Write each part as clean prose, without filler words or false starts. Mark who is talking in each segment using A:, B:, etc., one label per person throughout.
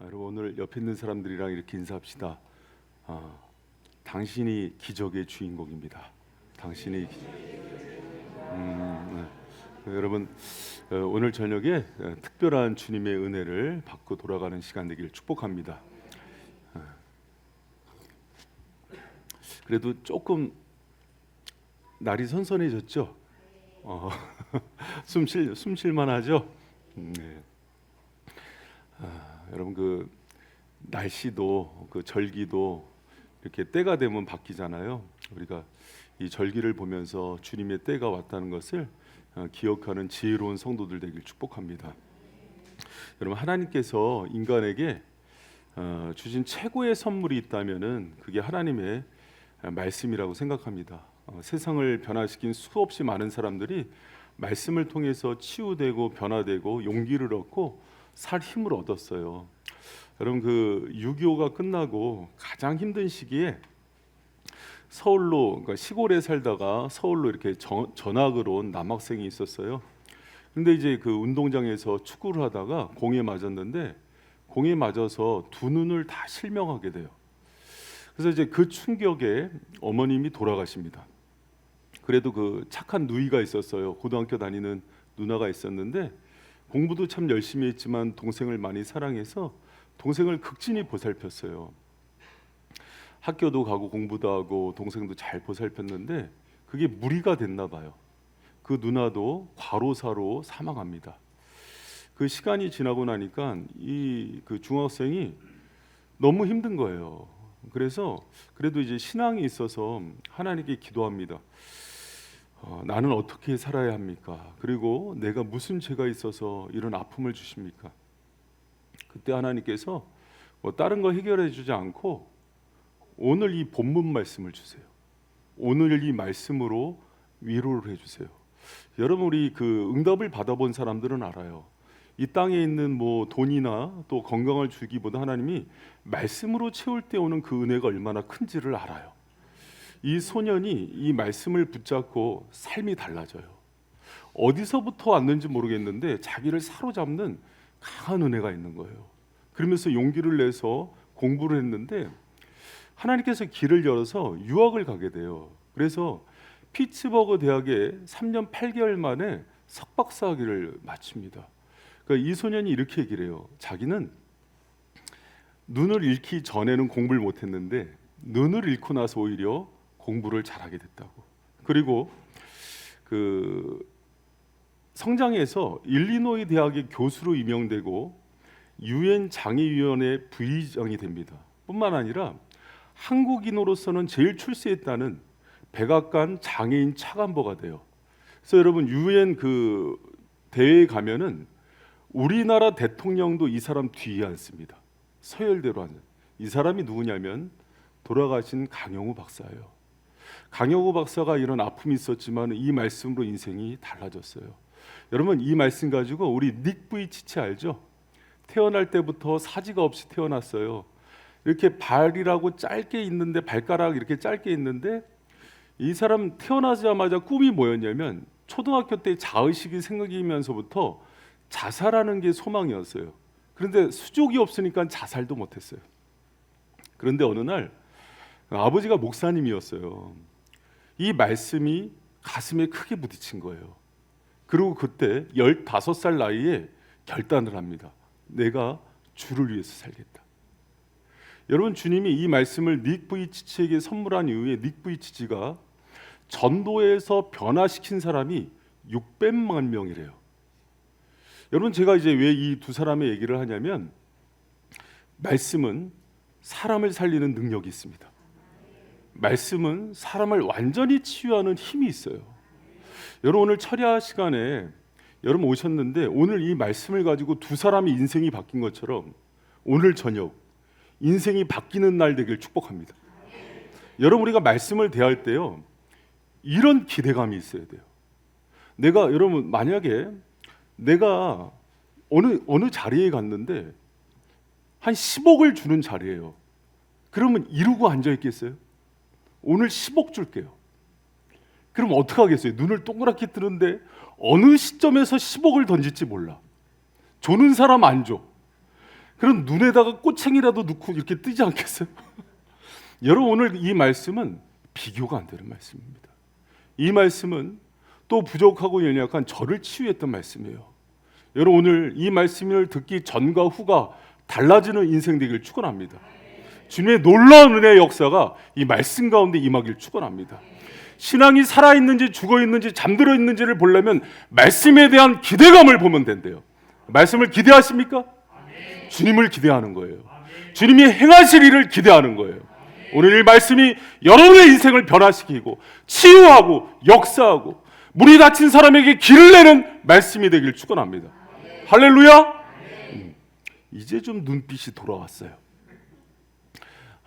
A: 여러분 오늘 옆에 있는 사람들이랑 이렇게 인사합시다. 당신이 기적의 주인공입니다. 당신이 여러분 오늘 저녁에 특별한 주님의 은혜를 받고 돌아가는 시간 되기를 축복합니다. 그래도 조금 날이 선선해졌죠? 숨 쉴만하죠? 네. 여러분 그 날씨도 그 절기도 이렇게 때가 되면 바뀌잖아요. 우리가 이 절기를 보면서 주님의 때가 왔다는 것을 기억하는 지혜로운 성도들 되길 축복합니다. 여러분 하나님께서 인간에게 주신 최고의 선물이 있다면은 그게 하나님의 말씀이라고 생각합니다. 세상을 변화시킨 수없이 많은 사람들이 말씀을 통해서 치유되고 변화되고 용기를 얻고 살 힘을 얻었어요. 여러분 그 6.25가 끝나고 가장 힘든 시기에 서울로, 그러니까 시골에 살다가 서울로 이렇게 전학을 온 남학생이 있었어요. 근데 이제 그 운동장에서 축구를 하다가 공에 맞았는데 공에 맞아서 두 눈을 다 실명하게 돼요. 그래서 이제 그 충격에 어머님이 돌아가십니다. 그래도 그 착한 누이가 있었어요. 고등학교 다니는 누나가 있었는데 공부도 참 열심히 했지만 동생을 많이 사랑해서 동생을 극진히 보살폈어요. 학교도 가고 공부도 하고 동생도 잘 보살폈는데 그게 무리가 됐나 봐요. 그 누나도 과로사로 사망합니다. 그 시간이 지나고 나니까 이 그 중학생이 너무 힘든 거예요. 그래서 그래도 이제 신앙이 있어서 하나님께 기도합니다. 나는 어떻게 살아야 합니까? 그리고 내가 무슨 죄가 있어서 이런 아픔을 주십니까? 그때 하나님께서 뭐 다른 거 해결해 주지 않고 오늘 이 본문 말씀을 주세요. 오늘 이 말씀으로 위로를 해주세요. 여러분 우리 그 응답을 받아본 사람들은 알아요. 이 땅에 있는 뭐 돈이나 또 건강을 주기보다 하나님이 말씀으로 채울 때 오는 그 은혜가 얼마나 큰지를 알아요. 이 소년이 이 말씀을 붙잡고 삶이 달라져요. 어디서부터 왔는지 모르겠는데 자기를 사로잡는 강한 은혜가 있는 거예요. 그러면서 용기를 내서 공부를 했는데 하나님께서 길을 열어서 유학을 가게 돼요. 그래서 피츠버그 대학에 3년 8개월 만에 석박사학위를 마칩니다. 그러니까 이 소년이 이렇게 얘기를 해요. 자기는 눈을 잃기 전에는 공부를 못했는데 눈을 잃고 나서 오히려 공부를 잘하게 됐다고. 그리고 그 성장해서 일리노이 대학의 교수로 임명되고 유엔 장애위원회 부의장이 됩니다. 뿐만 아니라 한국인으로서는 제일 출세했다는 백악관 장애인 차관보가 돼요. 그래서 여러분 유엔 그 대회에 가면은 우리나라 대통령도 이 사람 뒤에 앉습니다. 서열대로 앉는. 이 사람이 누구냐면 돌아가신 강영우 박사예요. 강영우 박사가 이런 아픔이 있었지만 이 말씀으로 인생이 달라졌어요. 여러분 이 말씀 가지고 우리 닉 부이치치 알죠? 태어날 때부터 사지가 없이 태어났어요. 이렇게 발이라고 짧게 있는데 발가락 이렇게 짧게 있는데 이 사람 태어나자마자 꿈이 뭐였냐면 초등학교 때 자의식이 생기면서부터 자살하는 게 소망이었어요. 그런데 수족이 없으니까 자살도 못했어요. 그런데 어느 날 아버지가 목사님이었어요. 이 말씀이 가슴에 크게 부딪힌 거예요. 그리고 그때 15살 나이에 결단을 합니다. 내가 주를 위해서 살겠다. 여러분 주님이 이 말씀을 닉 부이치치에게 선물한 이후에 닉 부이치치가 전도에서 변화시킨 사람이 600만 명이래요. 여러분 제가 이제 왜 이 두 사람의 얘기를 하냐면 말씀은 사람을 살리는 능력이 있습니다. 말씀은 사람을 완전히 치유하는 힘이 있어요. 여러분 오늘 철야 시간에 여러분 오셨는데 오늘 이 말씀을 가지고 두 사람의 인생이 바뀐 것처럼 오늘 저녁 인생이 바뀌는 날 되길 축복합니다. 여러분 우리가 말씀을 대할 때요 이런 기대감이 있어야 돼요. 내가 여러분 만약에 내가 어느 자리에 갔는데 한 10억을 주는 자리예요. 그러면 이러고 앉아 있겠어요? 오늘 10억 줄게요. 그럼 어떻게 하겠어요? 눈을 동그랗게 뜨는데 어느 시점에서 10억을 던질지 몰라. 주는 사람 안 줘. 그럼 눈에다가 꼬챙이라도 넣고 이렇게 뜨지 않겠어요? 여러분, 오늘 이 말씀은 비교가 안 되는 말씀입니다. 이 말씀은 또 부족하고 연약한 저를 치유했던 말씀이에요. 여러분, 오늘 이 말씀을 듣기 전과 후가 달라지는 인생 되기를 축원합니다. 주님의 놀라운 은혜의 역사가 이 말씀 가운데 임하기를 축원합니다. 신앙이 살아있는지 죽어있는지 잠들어 있는지를 보려면 말씀에 대한 기대감을 보면 된대요. 말씀을 기대하십니까? 주님을 기대하는 거예요. 주님이 행하실 일을 기대하는 거예요. 오늘 이 말씀이 여러분의 인생을 변화시키고 치유하고 역사하고 문이 닫힌 사람에게 길을 내는 말씀이 되길 축원합니다. 할렐루야. 이제 좀 눈빛이 돌아왔어요.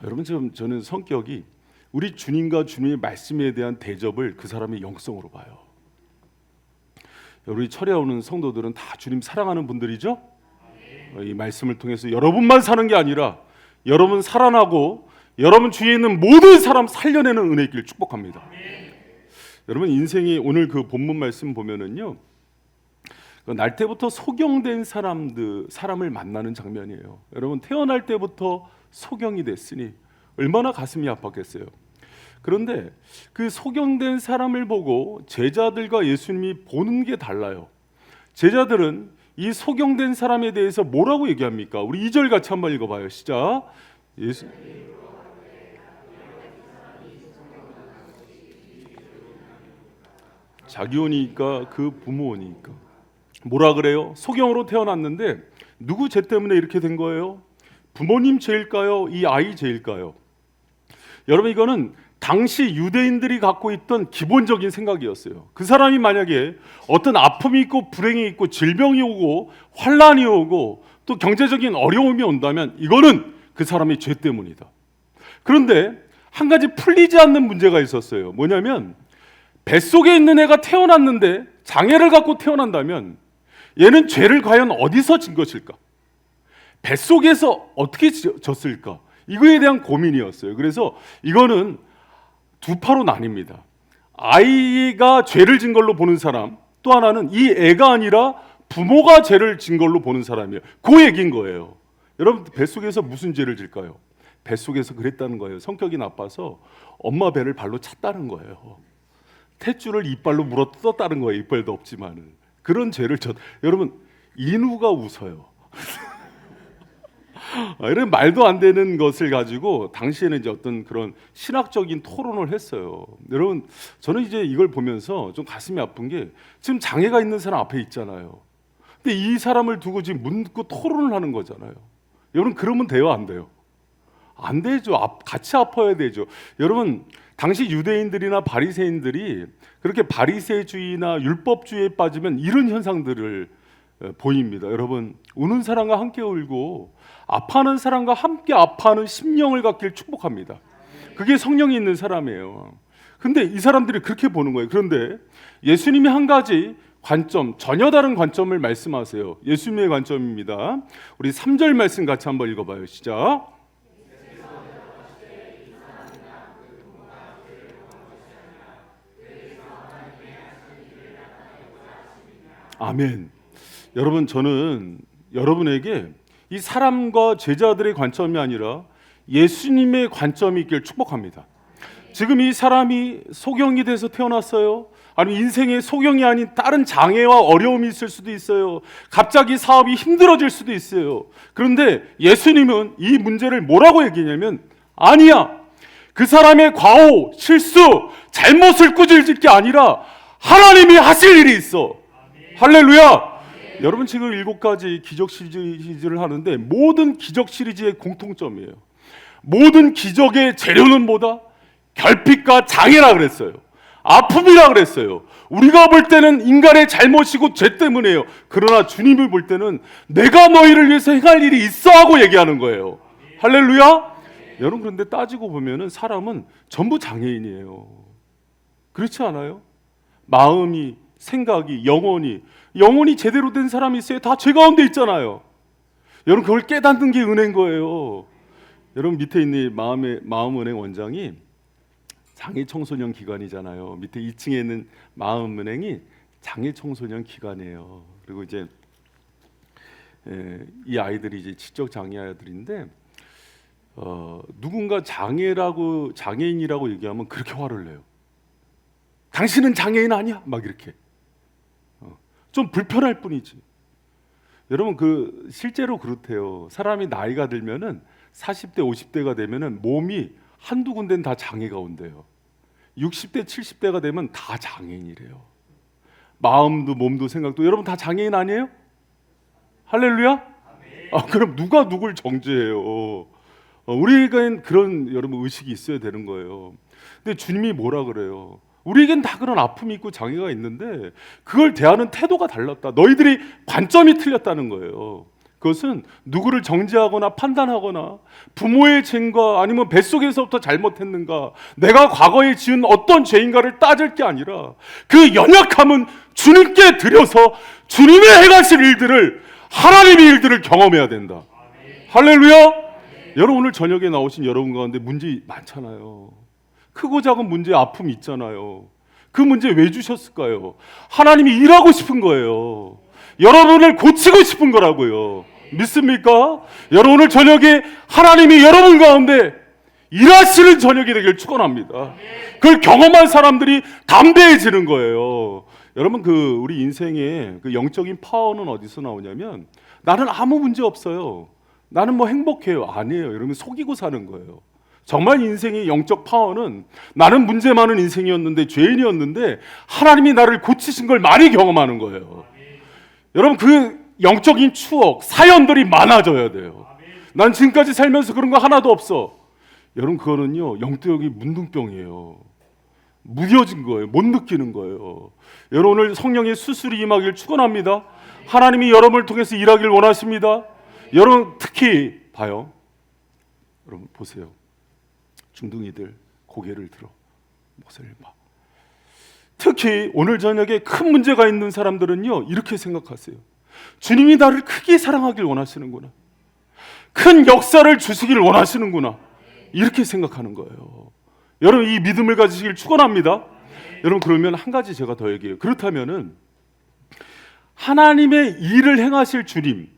A: 여러분, 저는 성격이 우리 주님과 주님의 말씀에 대한 대접을 그 사람의 영성으로 봐요. 우리 철야 오는 성도들은 다 주님 사랑하는 분들이죠. 이 말씀을 통해서 여러분만 사는 게 아니라 여러분 살아나고 여러분 주위에 있는 모든 사람 살려내는 은혜 있기를 축복합니다. 여러분, 인생이 오늘 그 본문 말씀 보면은요, 날 때부터 소경된 사람을 만나는 장면이에요. 여러분, 태어날 때부터 소경이 됐으니 얼마나 가슴이 아팠겠어요. 그런데 그 소경된 사람을 보고 제자들과 예수님이 보는 게 달라요. 제자들은 이 소경된 사람에 대해서 뭐라고 얘기합니까? 우리 2절 같이 한번 읽어봐요. 시작. 자기 오니까 그 부모 오니까 뭐라 그래요? 소경으로 태어났는데 누구 죄 때문에 이렇게 된 거예요? 부모님 죄일까요? 이 아이 죄일까요? 여러분, 이거는 당시 유대인들이 갖고 있던 기본적인 생각이었어요. 그 사람이 만약에 어떤 아픔이 있고 불행이 있고 질병이 오고 환란이 오고 또 경제적인 어려움이 온다면 이거는 그 사람의 죄 때문이다. 그런데 한 가지 풀리지 않는 문제가 있었어요. 뭐냐면 뱃속에 있는 애가 태어났는데 장애를 갖고 태어난다면 얘는 죄를 과연 어디서 진 것일까? 뱃속에서 어떻게 졌을까? 이거에 대한 고민이었어요. 그래서 이거는 두 파로 나뉩니다. 아이가 죄를 진 걸로 보는 사람, 또 하나는 이 애가 아니라 부모가 죄를 진 걸로 보는 사람이에요. 그 얘기인 거예요. 여러분, 뱃속에서 무슨 죄를 질까요? 뱃속에서 그랬다는 거예요. 성격이 나빠서 엄마 배를 발로 찼다는 거예요. 탯줄을 이빨로 물어 뜯었다는 거예요. 이빨도 없지만은. 그런 죄를 여러분, 인우가 웃어요. 이런 말도 안 되는 것을 가지고 당시에는 이제 어떤 그런 신학적인 토론을 했어요. 여러분, 저는 이제 이걸 보면서 좀 가슴이 아픈 게 지금 장애가 있는 사람 앞에 있잖아요. 근데 이 사람을 두고 지금 묻고 토론을 하는 거잖아요. 여러분, 그러면 돼요, 안 돼요? 안 되죠. 같이 아파야 되죠. 여러분, 당시 유대인들이나 바리새인들이 그렇게 바리새주의나 율법주의에 빠지면 이런 현상들을 보입니다. 여러분, 우는 사람과 함께 울고 아파하는 사람과 함께 아파하는 심령을 갖길 축복합니다. 그게 성령이 있는 사람이에요. 근데 이 사람들이 그렇게 보는 거예요. 그런데 예수님이 한 가지 관점, 전혀 다른 관점을 말씀하세요. 예수님의 관점입니다. 우리 3절 말씀 같이 한번 읽어봐요. 시작. 아멘. 여러분, 저는 여러분에게 이 사람과 제자들의 관점이 아니라 예수님의 관점이 있길 축복합니다. 지금 이 사람이 소경이 돼서 태어났어요. 아니면 인생에 소경이 아닌 다른 장애와 어려움이 있을 수도 있어요. 갑자기 사업이 힘들어질 수도 있어요. 그런데 예수님은 이 문제를 뭐라고 얘기하냐면, 아니야, 그 사람의 과오, 실수, 잘못을 꾸짖을 게 아니라 하나님이 하실 일이 있어. 할렐루야. 여러분, 지금 7가지 기적 시리즈를 하는데 모든 기적 시리즈의 공통점이에요. 모든 기적의 재료는 뭐다? 결핍과 장애라 그랬어요. 아픔이라 그랬어요. 우리가 볼 때는 인간의 잘못이고 죄 때문이에요. 그러나 주님이 볼 때는 내가 너희를 위해서 행할 일이 있어 하고 얘기하는 거예요. 할렐루야. 여러분, 그런데 따지고 보면은 사람은 전부 장애인이에요. 그렇지 않아요? 마음이, 생각이, 영혼이 제대로 된 사람이 있어요. 다 죄 가운데 있잖아요. 여러분, 그걸 깨닫는 게 은혜인 거예요. 여러분, 밑에 있는 마음은행 원장이 장애 청소년 기관이잖아요. 밑에 2층에 있는 마음은행이 장애 청소년 기관이에요. 그리고 이제 이 아이들이 이제 지적 장애 아이들인데 누군가 장애인이라고 얘기하면 그렇게 화를 내요. 당신은 장애인 아니야? 막 이렇게. 좀 불편할 뿐이지. 여러분 실제로 그렇대요. 사람이 나이가 들면은 40대 50대가 되면은 몸이 한두 군데는 다 장애가 온대요. 60대 70대가 되면 다 장애인이래요. 마음도 몸도 생각도. 여러분 다 장애인 아니에요? 할렐루야? 그럼 누가 누굴 정죄해요? 우리에겐 그런 여러분 의식이 있어야 되는 거예요. 근데 주님이 뭐라 그래요? 우리에겐 다 그런 아픔이 있고 장애가 있는데 그걸 대하는 태도가 달랐다. 너희들이 관점이 틀렸다는 거예요. 그것은 누구를 정죄하거나 판단하거나 부모의 죄인가 아니면 뱃속에서부터 잘못했는가, 내가 과거에 지은 어떤 죄인가를 따질 게 아니라 그 연약함은 주님께 드려서 주님의 행하실 일들을, 하나님의 일들을 경험해야 된다. 할렐루야. 여러분 오늘 저녁에 나오신 여러분 가운데 문제 많잖아요. 크고 작은 문제, 아픔이 있잖아요. 그 문제 왜 주셨을까요? 하나님이 일하고 싶은 거예요. 여러분을 고치고 싶은 거라고요. 믿습니까? 여러분 오늘 저녁에 하나님이 여러분 가운데 일하시는 저녁이 되길 축원합니다. 그걸 경험한 사람들이 담대해지는 거예요. 여러분 우리 인생의 영적인 파워는 어디서 나오냐면, 나는 아무 문제 없어요, 나는 뭐 행복해요, 아니에요. 여러분 속이고 사는 거예요. 정말 인생의 영적 파워는 나는 문제 많은 인생이었는데, 죄인이었는데 하나님이 나를 고치신 걸 많이 경험하는 거예요. 여러분 영적인 추억, 사연들이 많아져야 돼요. 난 지금까지 살면서 그런 거 하나도 없어. 여러분 그거는요 영적인 문둥병이에요. 무뎌진 거예요. 못 느끼는 거예요. 여러분 오늘 성령의 수술이 임하길 축원합니다. 하나님이 여러분을 통해서 일하길 원하십니다. 여러분 특히 봐요. 여러분 보세요. 중둥이들 고개를 들어 목소리를 봐. 특히 오늘 저녁에 큰 문제가 있는 사람들은요 이렇게 생각하세요. 주님이 나를 크게 사랑하길 원하시는구나, 큰 역사를 주시길 원하시는구나, 이렇게 생각하는 거예요. 여러분 이 믿음을 가지시길 축원합니다. 여러분 그러면 한 가지 제가 더 얘기해요. 그렇다면은 하나님의 일을 행하실 주님,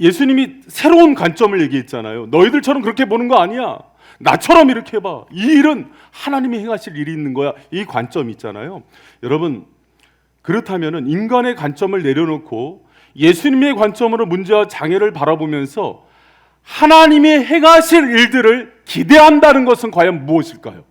A: 예수님이 새로운 관점을 얘기했잖아요. 너희들처럼 그렇게 보는 거 아니야, 나처럼 이렇게 봐. 이 일은 하나님이 행하실 일이 있는 거야. 이 관점이 있잖아요. 여러분 그렇다면은 인간의 관점을 내려놓고 예수님의 관점으로 문제와 장애를 바라보면서 하나님이 행하실 일들을 기대한다는 것은 과연 무엇일까요?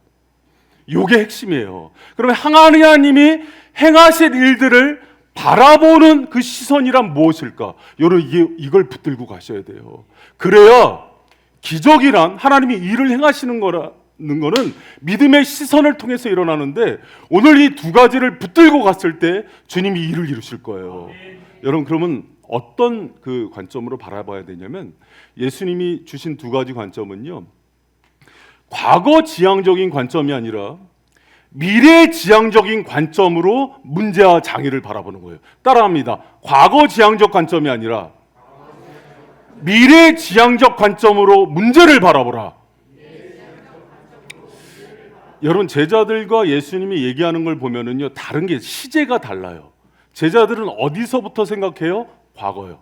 A: 이게 핵심이에요. 그러면 하나님이 행하실 일들을 바라보는 그 시선이란 무엇일까? 여러분 이걸 붙들고 가셔야 돼요. 그래야 기적이란 하나님이 일을 행하시는 거는 믿음의 시선을 통해서 일어나는데, 오늘 이 두 가지를 붙들고 갔을 때 주님이 일을 이루실 거예요. 여러분 그러면 어떤 관점으로 바라봐야 되냐면, 예수님이 주신 두 가지 관점은요 과거 지향적인 관점이 아니라 미래 지향적인 관점으로 문제와 장애를 바라보는 거예요. 따라합니다. 과거 지향적 관점이 아니라 미래 지향적 관점으로 문제를 바라보라. 여러분 제자들과 예수님이 얘기하는 걸 보면은요 다른 게 시제가 달라요. 제자들은 어디서부터 생각해요? 과거요.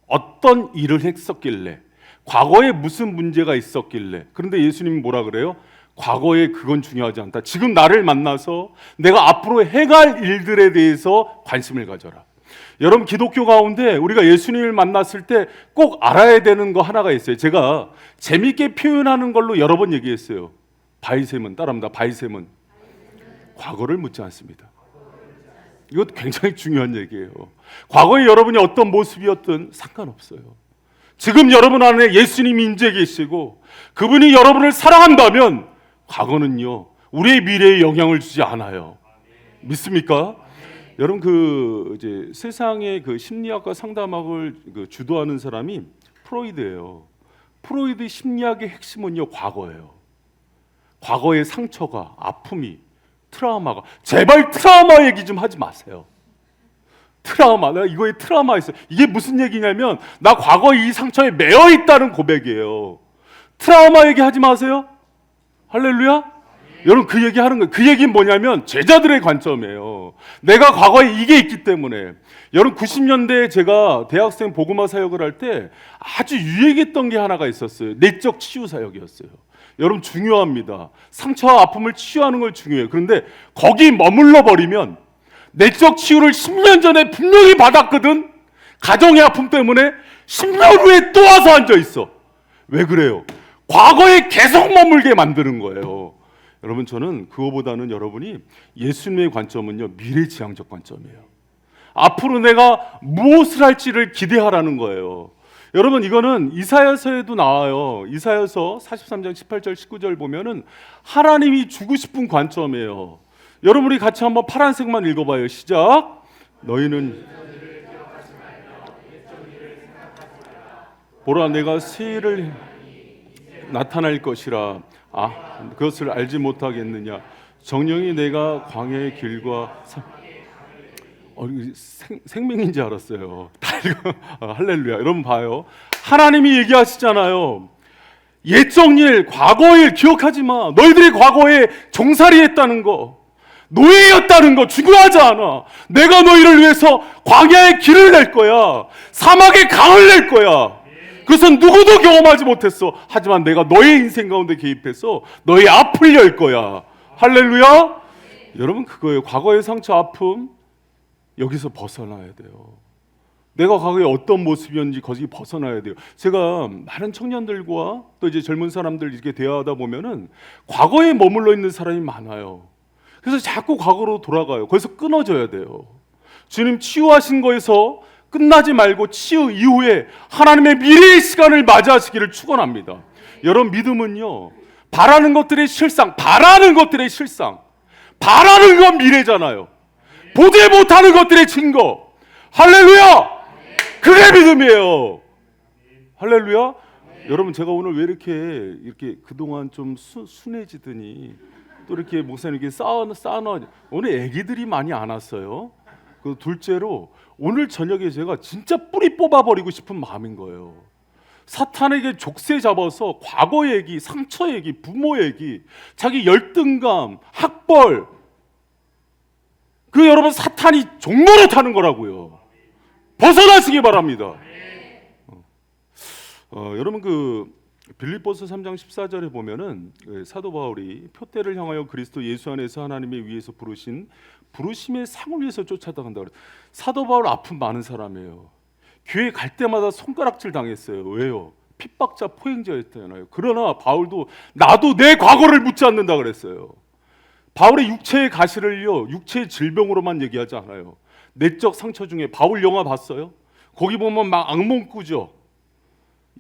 A: 어떤 일을 했었길래, 과거에 무슨 문제가 있었길래. 그런데 예수님이 뭐라 그래요? 과거에 그건 중요하지 않다. 지금 나를 만나서 내가 앞으로 해갈 일들에 대해서 관심을 가져라. 여러분 기독교 가운데 우리가 예수님을 만났을 때 꼭 알아야 되는 거 하나가 있어요. 제가 재밌게 표현하는 걸로 여러 번 얘기했어요. 바이셈은, 따라합니다. 바이셈은 과거를 묻지 않습니다. 이것도 굉장히 중요한 얘기예요. 과거에 여러분이 어떤 모습이었든 상관없어요. 지금 여러분 안에 예수님이 인재 계시고 그분이 여러분을 사랑한다면 과거는요 우리의 미래에 영향을 주지 않아요. 믿습니까? 여러분 이제 세상의 심리학과 상담학을 주도하는 사람이 프로이드예요. 프로이드 심리학의 핵심은요 과거예요. 과거의 상처가, 아픔이, 트라우마가. 제발 트라우마 얘기 좀 하지 마세요. 트라우마, 나 이거에 트라우마 있어요. 이게 무슨 얘기냐면 나 과거에 이 상처에 매여 있다는 고백이에요. 트라우마 얘기하지 마세요. 할렐루야. 여러분 그 얘기 하는 거예요. 그 얘기는 뭐냐면 제자들의 관점이에요. 내가 과거에 이게 있기 때문에. 여러분 90년대에 제가 대학생 복음화 사역을 할 때 아주 유행했던 게 하나가 있었어요. 내적 치유 사역이었어요. 여러분 중요합니다. 상처와 아픔을 치유하는 걸 중요해요. 그런데 거기 머물러 버리면 내적 치유를 10년 전에 분명히 받았거든. 가정의 아픔 때문에 10년 후에 또 와서 앉아 있어. 왜 그래요? 과거에 계속 머물게 만드는 거예요. 여러분 저는 그거보다는 여러분이 예수님의 관점은요 미래지향적 관점이에요. 앞으로 내가 무엇을 할지를 기대하라는 거예요. 여러분 이거는 이사야서에도 나와요. 이사야서 43장 18절 19절 보면은 하나님이 주고 싶은 관점이에요. 여러분이 같이 한번 파란색만 읽어봐요. 시작. 너희는 보라 내가 새 일을 나타날 것이라. 그것을 알지 못하겠느냐. 정령이 내가 광야의 길과 생명인지 알았어요. 할렐루야. 여러분 봐요. 하나님이 얘기하시잖아요. 옛적 일, 과거 일 기억하지 마. 너희들이 과거에 종살이 했다는 거, 노예였다는 거 중요하지 않아. 내가 너희를 위해서 광야의 길을 낼 거야. 사막의 강을 낼 거야. 그것은 누구도 경험하지 못했어. 하지만 내가 너의 인생 가운데 개입해서 너의 앞을 열 거야. 할렐루야. 여러분 그거예요. 과거의 상처, 아픔 여기서 벗어나야 돼요. 내가 과거에 어떤 모습이었는지 거기 벗어나야 돼요. 제가 많은 청년들과 또 이제 젊은 사람들 이렇게 대화하다 보면은 과거에 머물러 있는 사람이 많아요. 그래서 자꾸 과거로 돌아가요. 거기서 끊어져야 돼요. 주님 치유하신 거에서 끝나지 말고 치유 이후에 하나님의 미래의 시간을 맞이하시기를 축원합니다. 여러분 믿음은요 바라는 것들의 실상, 바라는 건 미래잖아요. 보지 못하는 것들의 증거. 할렐루야. 그게 믿음이에요. 할렐루야. 여러분 제가 오늘 왜 이렇게 그동안 좀 순해지더니 또 이렇게 목사님 이렇게 쌓아놔. 오늘 애기들이 많이 안 왔어요. 그 둘째로 오늘 저녁에 제가 진짜 뿌리 뽑아버리고 싶은 마음인 거예요. 사탄에게 족쇄 잡아서 과거 얘기, 상처 얘기, 부모 얘기, 자기 열등감, 학벌, 그 여러분 사탄이 종노릇하는 거라고요. 벗어나시기 바랍니다. 여러분 그 빌립보서 3장 14절에 보면은 사도 바울이 표대를 향하여 그리스도 예수 안에서 하나님의 위에서 부르신 부르심의 상을 위해서 쫓아다간다 그래요. 사도 바울 아픔 많은 사람이에요. 교회 갈 때마다 손가락질 당했어요. 왜요? 핍박자 포행자였잖아요. 그러나 바울도 나도 내 과거를 묻지 않는다 그랬어요. 바울의 육체의 가시를요 육체의 질병으로만 얘기하지 않아요. 내적 상처 중에 바울 영화 봤어요? 거기 보면 막 악몽 꾸죠.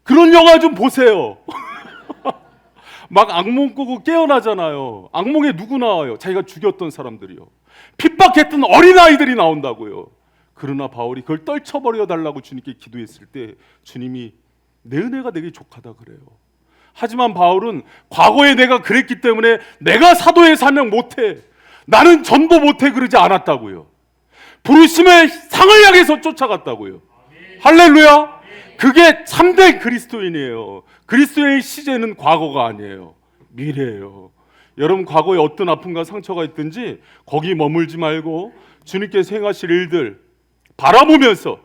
A: 그런 영화 좀 보세요. 막 악몽 꾸고 깨어나잖아요. 악몽에 누구 나와요? 자기가 죽였던 사람들이요. 핍박했던 어린아이들이 나온다고요. 그러나 바울이 그걸 떨쳐버려 달라고 주님께 기도했을 때 주님이 내 은혜가 내게 족하다 그래요. 하지만 바울은 과거에 내가 그랬기 때문에 내가 사도의 사명 못해, 나는 전도 못해 그러지 않았다고요. 부르심의 상을 향해서 쫓아갔다고요. 할렐루야. 그게 참된 그리스도인이에요. 그리스도의 시제는 과거가 아니에요. 미래예요. 여러분 과거에 어떤 아픔과 상처가 있든지 거기 머물지 말고 주님께서 행하실 일들 바라보면서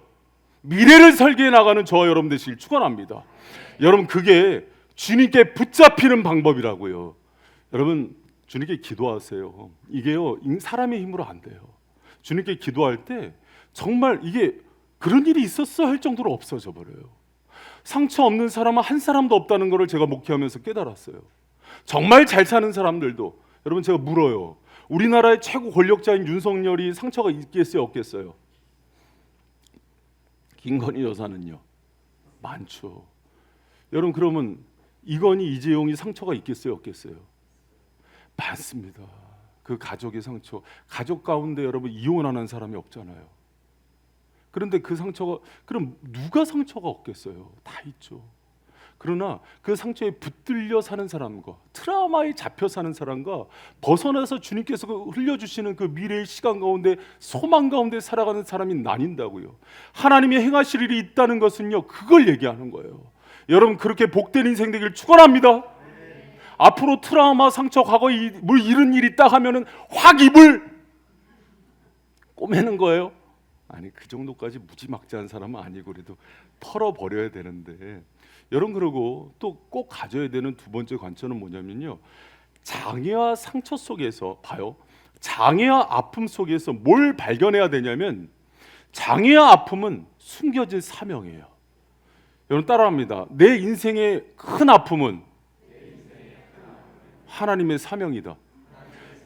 A: 미래를 설계해 나가는 저와 여러분 되시길 축원합니다. 여러분 그게 주님께 붙잡히는 방법이라고요. 여러분 주님께 기도하세요. 이게요 사람의 힘으로 안 돼요. 주님께 기도할 때 정말 이게 그런 일이 있었어 할 정도로 없어져 버려요. 상처 없는 사람은 한 사람도 없다는 것을 제가 목회하면서 깨달았어요. 정말 잘 사는 사람들도 여러분 제가 물어요. 우리나라의 최고 권력자인 윤석열이 상처가 있겠어요 없겠어요? 김건희 여사는요? 많죠. 여러분 그러면 이건희 이재용이 상처가 있겠어요 없겠어요? 많습니다. 그 가족의 상처, 가족 가운데 여러분 이혼하는 사람이 없잖아요. 그런데 그 상처가 그럼 누가 상처가 없겠어요? 다 있죠. 그러나 그 상처에 붙들려 사는 사람과 트라우마에 잡혀 사는 사람과 벗어나서 주님께서 흘려주시는 그 미래의 시간 가운데 소망 가운데 살아가는 사람이 나뉜다고요. 하나님이 행하실 일이 있다는 것은요 그걸 얘기하는 거예요. 여러분 그렇게 복된 인생 되길 축원합니다. 앞으로 트라우마, 상처, 과거에 뭘 잃은 일이 있다 하면은 확 입을 꼬매는 거예요. 아니, 그 정도까지 무지막지한 사람은 아니고 그래도 털어버려야 되는데, 여러분, 그러고 또 꼭 가져야 되는 두 번째 관점은 뭐냐면요, 장애와 상처 속에서 봐요. 장애와 아픔 속에서 뭘 발견해야 되냐면, 장애와 아픔은 숨겨진 사명이에요. 여러분 따라합니다. 내 인생의 큰 아픔은 하나님의 사명이다.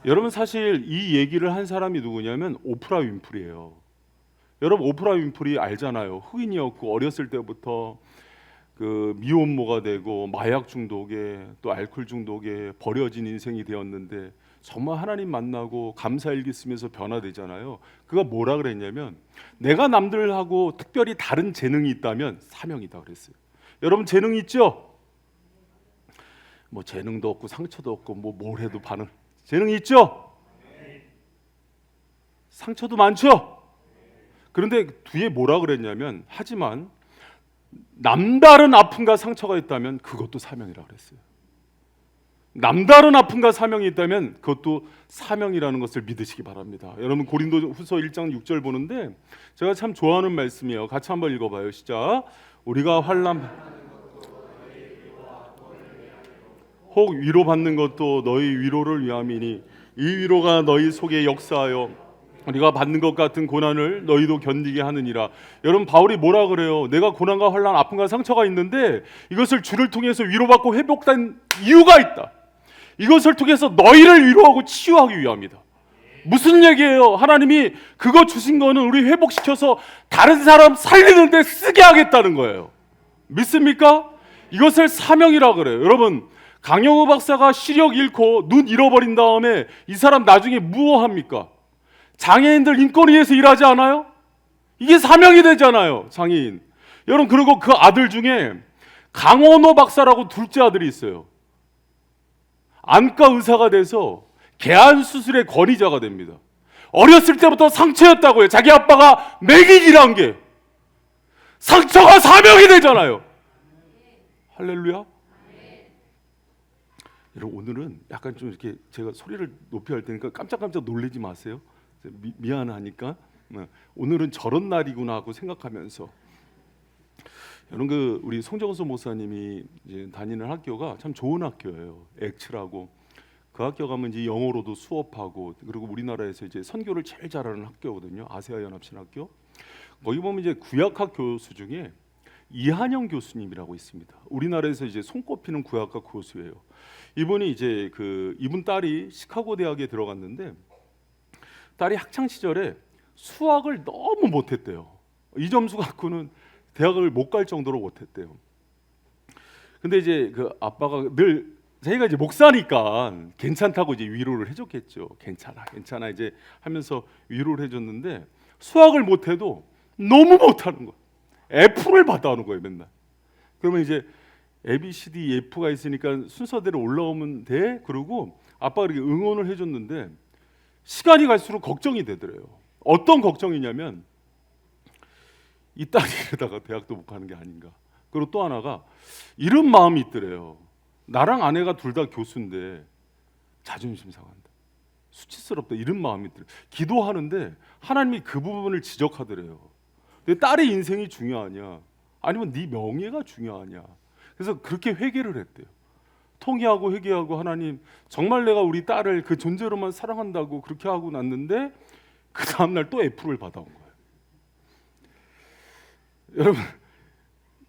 A: 여러분, 사실 이 얘기를 한 사람이 누구냐면 오프라 윈프리예요. 여러분, 오프라 윈프리 알잖아요. 흑인이었고 어렸을 때부터 그 미혼모가 되고 마약 중독에 또 알코올 중독에 버려진 인생이 되었는데, 정말 하나님 만나고 감사일기 쓰면서 변화되잖아요. 그가 뭐라 그랬냐면, 내가 남들하고 특별히 다른 재능이 있다면 사명이다 그랬어요. 여러분, 재능 있죠? 뭐 재능도 없고 상처도 없고 뭐 뭘 해도 반응. 재능이 있죠? 상처도 많죠? 그런데 뒤에 뭐라 그랬냐면, 하지만 남다른 아픔과 상처가 있다면 그것도 사명이라 그랬어요. 남다른 아픔과 사명이 있다면 그것도 사명이라는 것을 믿으시기 바랍니다. 여러분, 고린도후서 1장 6절 보는데 제가 참 좋아하는 말씀이에요. 같이 한번 읽어봐요. 시작. 우리가 환난 혹 위로받는 것도 너희 위로를 위함이니 이 위로가 너희 속에 역사하여 우리가 받는 것 같은 고난을 너희도 견디게 하느니라. 여러분, 바울이 뭐라 그래요? 내가 고난과 환난, 아픔과 상처가 있는데 이것을 주를 통해서 위로받고 회복된 이유가 있다. 이것을 통해서 너희를 위로하고 치유하기 위함이다. 무슨 얘기예요? 하나님이 그거 주신 거는 우리 회복시켜서 다른 사람 살리는 데 쓰게 하겠다는 거예요. 믿습니까? 이것을 사명이라고 그래요. 여러분, 강영우 박사가 시력 잃고 눈 잃어버린 다음에 이 사람 나중에 무엇합니까? 장애인들 인권을 위해서 일하지 않아요? 이게 사명이 되잖아요. 장애인. 여러분, 그리고 그 아들 중에 강원호 박사라고 둘째 아들이 있어요. 안과 의사가 돼서 개안 수술의 권위자가 됩니다. 어렸을 때부터 상처였다고요. 자기 아빠가 먹이기란 게 상처가 사명이 되잖아요. 할렐루야. 여러분, 오늘은 약간 좀 이렇게 제가 소리를 높이 할 테니까 깜짝깜짝 놀라지 마세요. 미안하니까. 오늘은 저런 날이구나 하고 생각하면서, 여러분, 우리 송정수 목사님이 이제 다니는 학교가 참 좋은 학교예요. 엑츠라고. 그 학교 가면 이제 영어로도 수업하고, 그리고 우리나라에서 이제 선교를 제일 잘하는 학교거든요. 아세아 연합신학교. 거기 보면 이제 구약학 교수 중에 이한영 교수님이라고 있습니다. 우리나라에서 이제 손꼽히는 구약학 교수예요. 이분이 이제 이분 딸이 시카고 대학에 들어갔는데, 딸이 학창 시절에 수학을 너무 못했대요. 이 점수 갖고는 대학을 못 갈 정도로 못했대요. 근데 이제 그 아빠가 늘, 자기가 이제 목사니까 괜찮다고 이제 위로를 해줬겠죠. 괜찮아 이제 하면서 위로를 해줬는데, 수학을 못해도 너무 못하는 거야. F를 받아오는 거예요, 맨날. 그러면 이제 A, B, C, D, F가 있으니까 순서대로 올라오면 돼. 그러고 아빠가 이렇게 응원을 해줬는데, 시간이 갈수록 걱정이 되더래요. 어떤 걱정이냐면, 이 딸이 이러다가 대학도 못 가는 게 아닌가. 그리고 또 하나가 이런 마음이 있더래요. 나랑 아내가 둘 다 교수인데 자존심 상한다, 수치스럽다, 이런 마음이 있더래요. 기도하는데 하나님이 그 부분을 지적하더래요. 내 딸의 인생이 중요하냐, 아니면 네 명예가 중요하냐. 그래서 그렇게 회개를 했대요. 통회하고 회개하고, 하나님 정말 내가 우리 딸을 그 존재로만 사랑한다고 그렇게 하고 났는데, 그 다음날 또 F를 받아온 거예요. 여러분,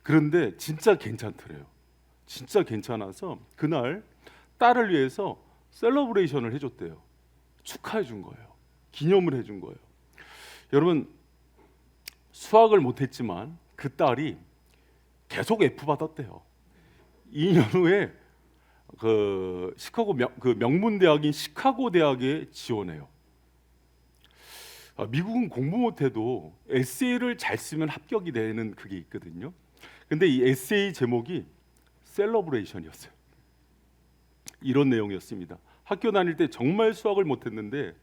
A: 그런데 진짜 괜찮더래요. 진짜 괜찮아서 그날 딸을 위해서 셀러브레이션을 해줬대요. 축하해 준 거예요. 기념을 해준 거예요. 여러분, 수학을 못했지만 그 딸이 계속 F 받았대요. 2년 후에 시카고 명문 대학인 시카고 대학에 지원해요. 미국은 공부 못해도 에세이를 잘 쓰면 합격이 되는 그게 있거든요. 근데 이 에세이 제목이 셀러브레이션이었어요. 이런 내용이었습니다. 학교 다닐 때 정말 수학을 못했는데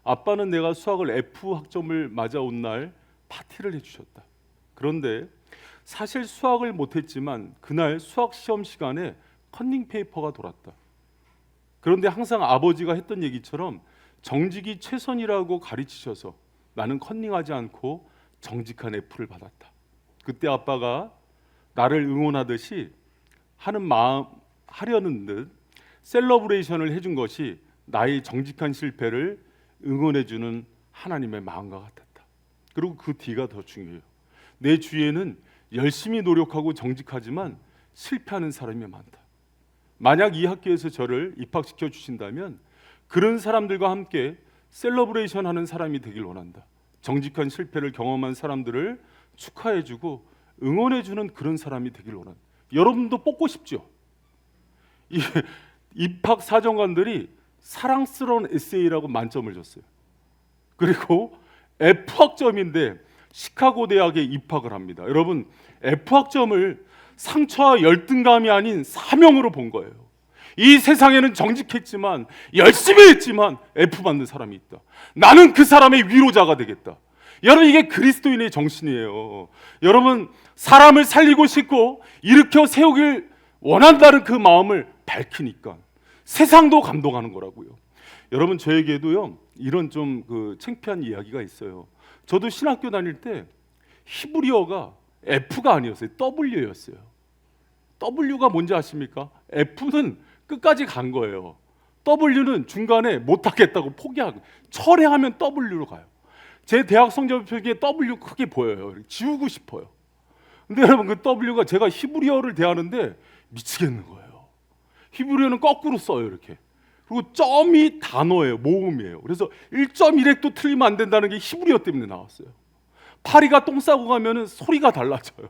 A: 아빠는 내가 수학을 F 학점을 맞아온 날 파티를 해주셨다. 그런데 사실 수학을 못했지만 그날 수학 시험 시간에 컨닝 페이퍼가 돌았다. 그런데 항상 아버지가 했던 얘기처럼 정직이 최선이라고 가르치셔서 나는 컨닝하지 않고 정직한 F를 받았다. 그때 아빠가 나를 응원하듯이 하는 마음 하려는 듯 셀러브레이션을 해준 것이 나의 정직한 실패를 응원해주는 하나님의 마음과 같았다. 그리고 그 뒤가 더 중요해요. 내 주위에는 열심히 노력하고 정직하지만 실패하는 사람이 많다. 만약 이 학교에서 저를 입학시켜 주신다면 그런 사람들과 함께 셀러브레이션 하는 사람이 되길 원한다. 정직한 실패를 경험한 사람들을 축하해주고 응원해주는 그런 사람이 되길 원한다. 여러분도 뽑고 싶죠? 이 입학 사정관들이 사랑스러운 에세이라고 만점을 줬어요. 그리고 F학점인데 시카고 대학에 입학을 합니다. 여러분, F학점을 상처와 열등감이 아닌 사명으로 본 거예요. 이 세상에는 정직했지만 열심히 했지만 F 받는 사람이 있다. 나는 그 사람의 위로자가 되겠다. 여러분, 이게 그리스도인의 정신이에요. 여러분, 사람을 살리고 싶고 일으켜 세우길 원한다는 그 마음을 밝히니까 세상도 감동하는 거라고요. 여러분, 저에게도요 이런 좀 창피한 이야기가 있어요. 저도 신학교 다닐 때 히브리어가 F가 아니었어요. W였어요. W가 뭔지 아십니까? F는 끝까지 간 거예요. W는 중간에 못하겠다고 포기하고 철회하면 W로 가요. 제 대학 성적표에 W 크게 보여요. 지우고 싶어요. 근데 여러분, 그 W가 제가 히브리어를 대하는데 미치겠는 거예요. 히브리어는 거꾸로 써요, 이렇게. 그리고 점이 단어예요, 모음이에요. 그래서 1.1획도 틀리면 안 된다는 게 히브리어 때문에 나왔어요. 파리가 똥 싸고 가면은 소리가 달라져요.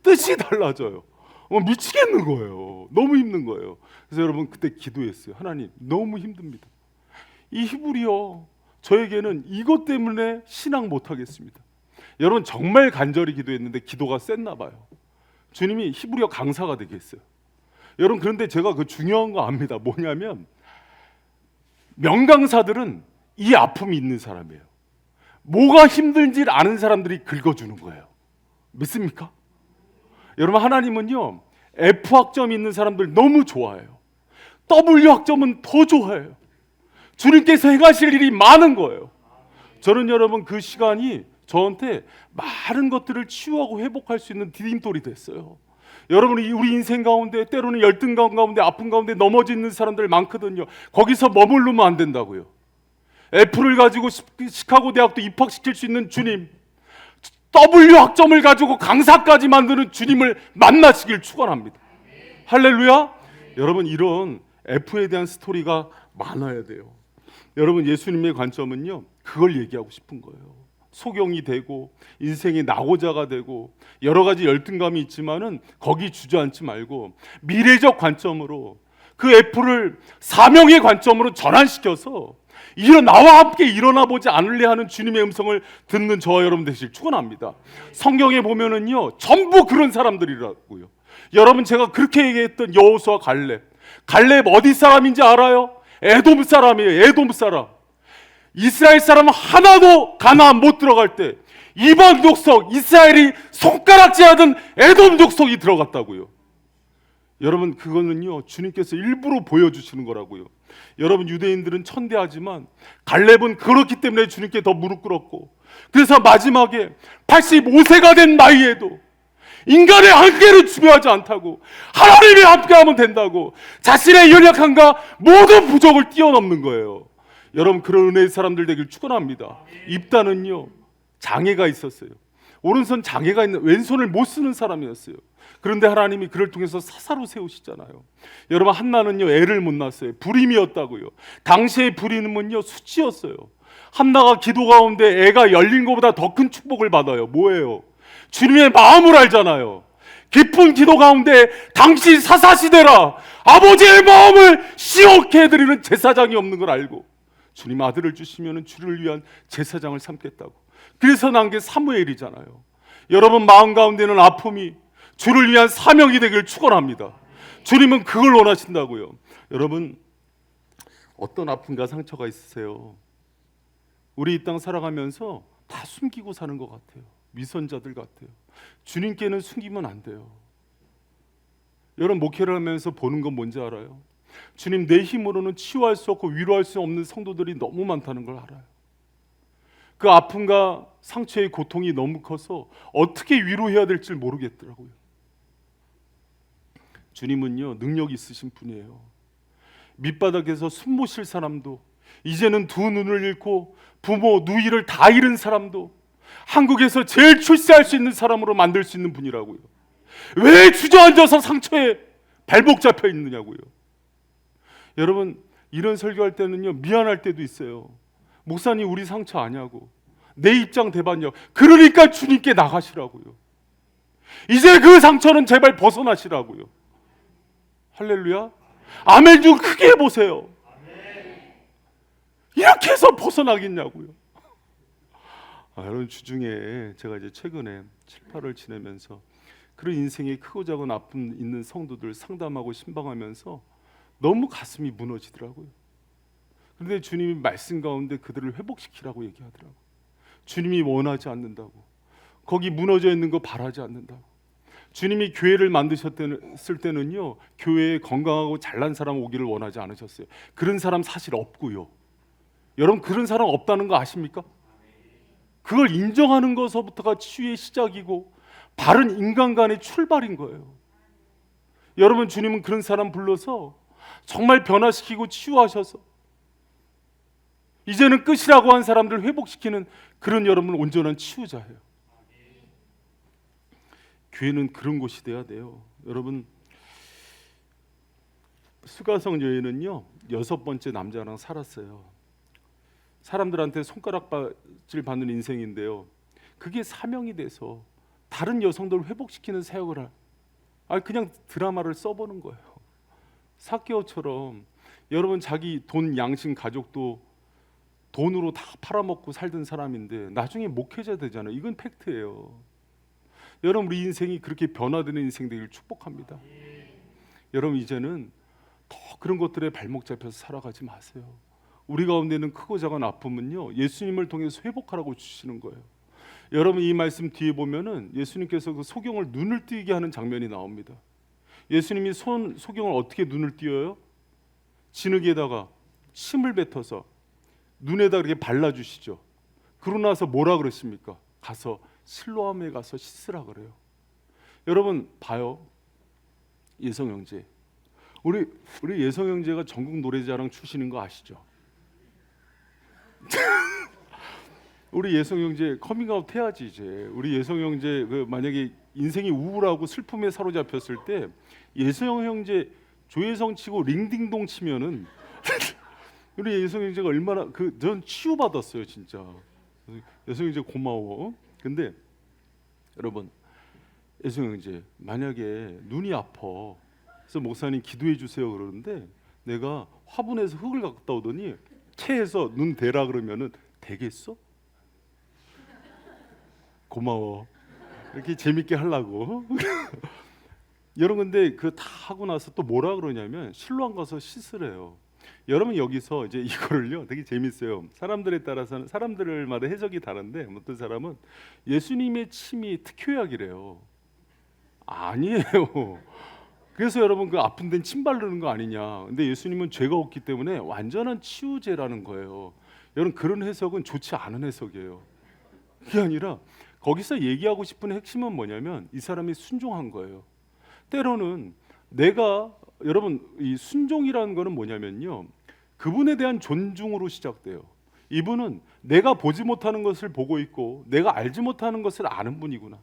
A: 뜻이 달라져요. 미치겠는 거예요. 너무 힘든 거예요. 그래서 여러분, 그때 기도했어요. 하나님, 너무 힘듭니다. 이 히브리어 저에게는 이것 때문에 신앙 못 하겠습니다. 여러분, 정말 간절히 기도했는데 기도가 셌나 봐요. 주님이 히브리어 강사가 되게 했어요. 여러분, 그런데 제가 그 중요한 거 압니다. 뭐냐면 명강사들은 이 아픔이 있는 사람이에요. 뭐가 힘든지 아는 사람들이 긁어주는 거예요. 믿습니까? 여러분, 하나님은요 F학점 있는 사람들 너무 좋아해요. W학점은 더 좋아해요. 주님께서 행하실 일이 많은 거예요. 저는 여러분, 그 시간이 저한테 많은 것들을 치유하고 회복할 수 있는 디딤돌이 됐어요. 여러분, 우리 인생 가운데 때로는 열등감 가운데 아픔 가운데 넘어지는 사람들 많거든요. 거기서 머무르면 안 된다고요. F를 가지고 시카고 대학도 입학시킬 수 있는 주님, W 학점을 가지고 강사까지 만드는 주님을 만나시길 축원합니다. 할렐루야. 여러분, 이런 F에 대한 스토리가 많아야 돼요. 여러분, 예수님의 관점은요 그걸 얘기하고 싶은 거예요. 소경이 되고 인생의 낙오자가 되고 여러 가지 열등감이 있지만은 거기 주저앉지 말고 미래적 관점으로 그 F를 사명의 관점으로 전환시켜서 나와 함께 일어나 보지 않을래 하는 주님의 음성을 듣는 저와 여러분 되시길 축원합니다. 성경에 보면은요 전부 그런 사람들이라고요. 여러분, 제가 그렇게 얘기했던 여호수아 갈렙 어디 사람인지 알아요? 에돔 사람이에요. 에돔 사람. 이스라엘 사람 하나도 가나안 못 들어갈 때 이방 족속, 이스라엘이 손가락질하던 에돔 족속이 들어갔다고요. 여러분, 그거는요 주님께서 일부러 보여주시는 거라고요. 여러분, 유대인들은 천대하지만 갈렙은 그렇기 때문에 주님께 더 무릎 꿇었고, 그래서 마지막에 85세가 된 나이에도 인간의 한계를 중요하지 않다고 하나님이 함께하면 된다고 자신의 연약함과 모든 부족을 뛰어넘는 거예요. 여러분, 그런 은혜의 사람들 되길 축원합니다. 입다는요 장애가 있었어요. 오른손 장애가 있는, 왼손을 못 쓰는 사람이었어요. 그런데 하나님이 그를 통해서 사사로 세우시잖아요. 여러분, 한나는요 애를 못 낳았어요. 불임이었다고요. 당시의 불임은요 수치였어요. 한나가 기도 가운데 애가 열린 것보다 더 큰 축복을 받아요. 뭐예요? 주님의 마음을 알잖아요. 깊은 기도 가운데 당신 사사시대라 아버지의 마음을 시원케 해드리는 제사장이 없는 걸 알고 주님 아들을 주시면 주를 위한 제사장을 삼겠다고. 그래서 난 게 사무엘이잖아요. 여러분, 마음 가운데는 아픔이 주를 위한 사명이 되길 축원합니다. 주님은 그걸 원하신다고요. 여러분, 어떤 아픔과 상처가 있으세요? 우리 이 땅 살아가면서 다 숨기고 사는 것 같아요. 위선자들 같아요. 주님께는 숨기면 안 돼요. 여러분, 목회를 하면서 보는 건 뭔지 알아요? 주님, 내 힘으로는 치유할 수 없고 위로할 수 없는 성도들이 너무 많다는 걸 알아요. 그 아픔과 상처의 고통이 너무 커서 어떻게 위로해야 될지 모르겠더라고요. 주님은요, 능력 있으신 분이에요. 밑바닥에서 숨 못 쉴 사람도, 이제는 두 눈을 잃고 부모, 누이를 다 잃은 사람도 한국에서 제일 출세할 수 있는 사람으로 만들 수 있는 분이라고요. 왜 주저앉아서 상처에 발목 잡혀 있느냐고요. 여러분, 이런 설교할 때는요, 미안할 때도 있어요. 목사님, 우리 상처 아냐고, 내 입장 대반요. 그러니까 주님께 나가시라고요. 이제 그 상처는 제발 벗어나시라고요. 할렐루야. 아멘 좀 크게 해보세요. 이렇게 해서 벗어나겠냐고요. 여러분, 주중에 제가 이제 최근에 7, 8월 지내면서 그런 인생에 크고 작은 아픔 있는 성도들 상담하고 신방하면서 너무 가슴이 무너지더라고요. 그런데 주님이 말씀 가운데 그들을 회복시키라고 얘기하더라고요. 주님이 원하지 않는다고, 거기 무너져 있는 거 바라지 않는다고. 주님이 교회를 만드셨을 때는요, 교회에 건강하고 잘난 사람 오기를 원하지 않으셨어요. 그런 사람 사실 없고요. 여러분, 그런 사람 없다는 거 아십니까? 그걸 인정하는 것서부터가 치유의 시작이고 바른 인간관의 출발인 거예요. 여러분, 주님은 그런 사람 불러서 정말 변화시키고 치유하셔서 이제는 끝이라고 한 사람들 회복시키는 그런 여러분 온전한 치유자예요. 교회는 그런 곳이 돼야 돼요. 여러분, 수가성 여인은요, 6번째 남자랑 살았어요. 사람들한테 손가락질 받는 인생인데요, 그게 사명이 돼서 다른 여성들을 회복시키는 사역을 그냥 드라마를 써보는 거예요. 삭개오처럼 여러분, 자기 돈 양심 가족도 돈으로 다 팔아먹고 살던 사람인데 나중에 목회자 되잖아요. 이건 팩트예요. 여러분, 우리 인생이 그렇게 변화되는 인생 되기를 축복합니다. 여러분, 이제는 더 그런 것들에 발목 잡혀서 살아가지 마세요. 우리 가운데는 크고 작은 아픔은요, 예수님을 통해서 회복하라고 주시는 거예요. 여러분, 이 말씀 뒤에 보면은 예수님께서 그 소경을 눈을 띄게 하는 장면이 나옵니다. 예수님이 소경을 어떻게 눈을 띄어요? 진흙에다가 침을 뱉어서 눈에다 이렇게 발라주시죠. 그러고 나서 뭐라 그러십니까? 가서 실로암에 가서 씻으라 그래요. 여러분 봐요, 예성 형제, 우리 예성 형제가 전국 노래자랑 출신인 거 아시죠? 우리 예성 형제 커밍아웃 해야지 이제. 우리 예성 형제 만약에 인생이 우울하고 슬픔에 사로잡혔을 때 예성 형제 조예성 치고 링딩동 치면은 우리 예성 형제가 얼마나 전 치유받았어요 진짜. 예성 형제 고마워. 근데 여러분, 예성 형제 만약에 눈이 아파, 그래서 목사님 기도해 주세요 그러는데 내가 화분에서 흙을 갖다 오더니 캐해서 눈 대라 그러면은 되겠어? 고마워. 이렇게 재밌게 하려고. 여러분, 근데 그 다 하고 나서 또 뭐라 그러냐면 실로암 가서 씻으래요. 여러분, 여기서 이제 이거를요, 되게 재밌어요. 사람들에 따라서는 사람들마다 해석이 다른데 어떤 사람은 예수님의 침이 특효약이래요. 아니에요. 그래서 여러분, 그 아픈 데는 침 바르는 거 아니냐. 근데 예수님은 죄가 없기 때문에 완전한 치유제라는 거예요. 여러분, 그런 해석은 좋지 않은 해석이에요. 그게 아니라 거기서 얘기하고 싶은 핵심은 뭐냐면 이 사람이 순종한 거예요. 때로는 내가, 여러분, 이 순종이라는 거는 뭐냐면요, 그분에 대한 존중으로 시작돼요. 이분은 내가 보지 못하는 것을 보고 있고 내가 알지 못하는 것을 아는 분이구나.